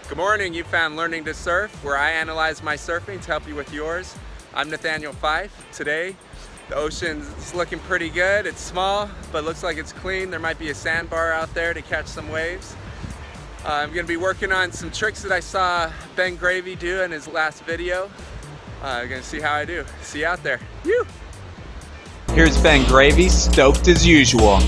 Good morning, you found Learning to Surf, where I analyze my surfing to help you with yours. I'm Nathaniel Fife. Today, the ocean's looking pretty good. It's small, but looks like it's clean. There might be a sandbar out there to catch some waves. I'm gonna be working on some tricks that I saw Ben Gravy do in his last video. I'm gonna see how I do. See you out there. Woo! Here's Ben Gravy, stoked as usual.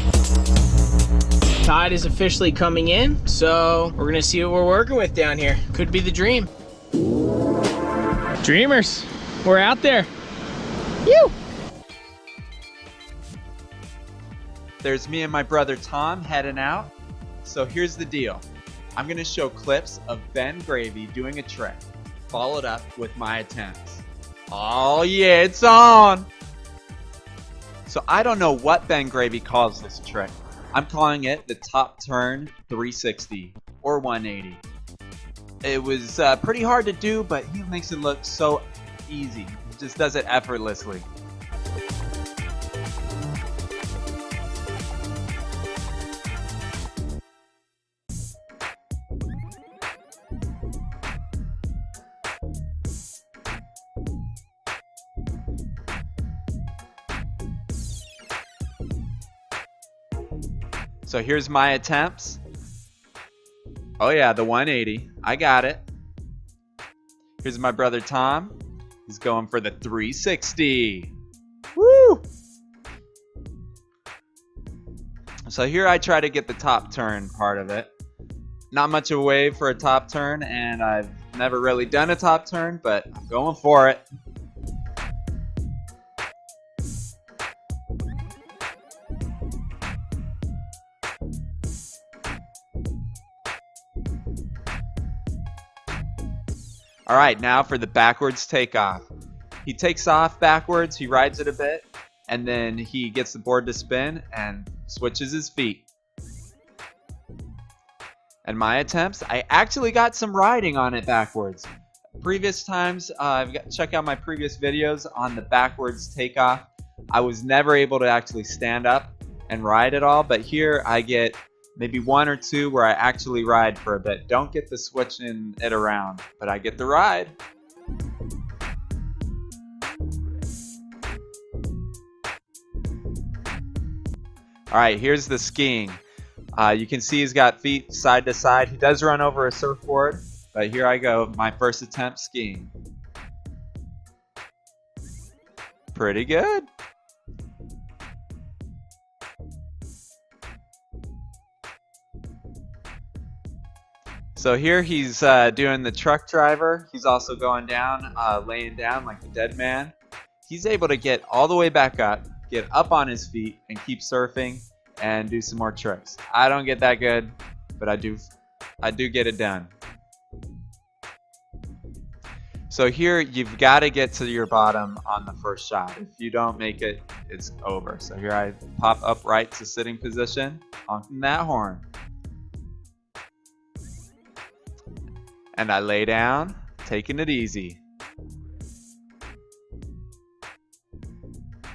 Tide is officially coming in, so we're gonna see what we're working with down here. Could be the dream. Dreamers, we're out there. Woo! There's me and my brother Tom heading out. So here's the deal. I'm gonna show clips of Ben Gravy doing a trick, followed up with my attempts. Oh yeah, it's on! So I don't know what Ben Gravy calls this trick. I'm calling it the top turn 360 or 180. It was pretty hard to do, but he makes it look so easy. He just does it effortlessly. So here's my attempts. Oh yeah, the 180. I got it. Here's my brother Tom. He's going for the 360. Woo! So here I try to get the top turn part of it. Not much of a wave for a top turn, and I've never really done a top turn, but I'm going for it. All right, now for the backwards takeoff. He takes off backwards, he rides it a bit, and then he gets the board to spin and switches his feet. And my attempts, I actually got some riding on it backwards. Previous times, check out my previous videos on the backwards takeoff. I was never able to actually stand up and ride at all, but here I get maybe one or two where I actually ride for a bit. Don't get the switching it around, but I get the ride. All right, here's the skiing. You can see he's got feet side to side. He does run over a surfboard, but here I go, my first attempt skiing. Pretty good. So here he's doing the truck driver. He's also going down, laying down like the deadman. He's able to get all the way back up, get up on his feet, and keep surfing and do some more tricks. I don't get that good, but I do get it done. So here you've got to get to your bottom on the first shot. If you don't make it, it's over. So here I pop upright to sitting position, honking that horn. And I lay down, taking it easy.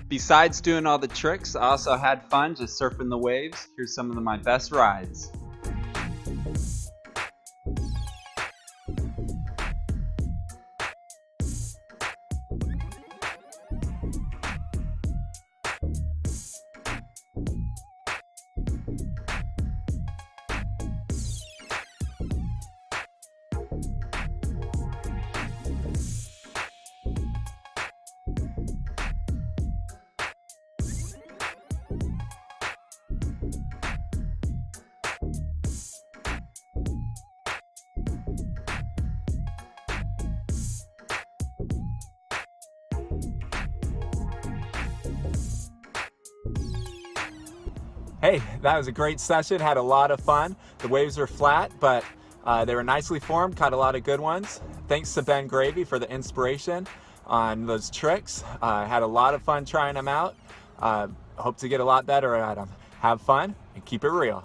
Besides doing all the tricks, I also had fun just surfing the waves. Here's some of my best rides. Hey, that was a great session. Had a lot of fun. The waves were flat, but they were nicely formed. Caught a lot of good ones. Thanks to Ben Gravy for the inspiration on those tricks. Had a lot of fun trying them out. Hope to get a lot better at them. Have fun and keep it real.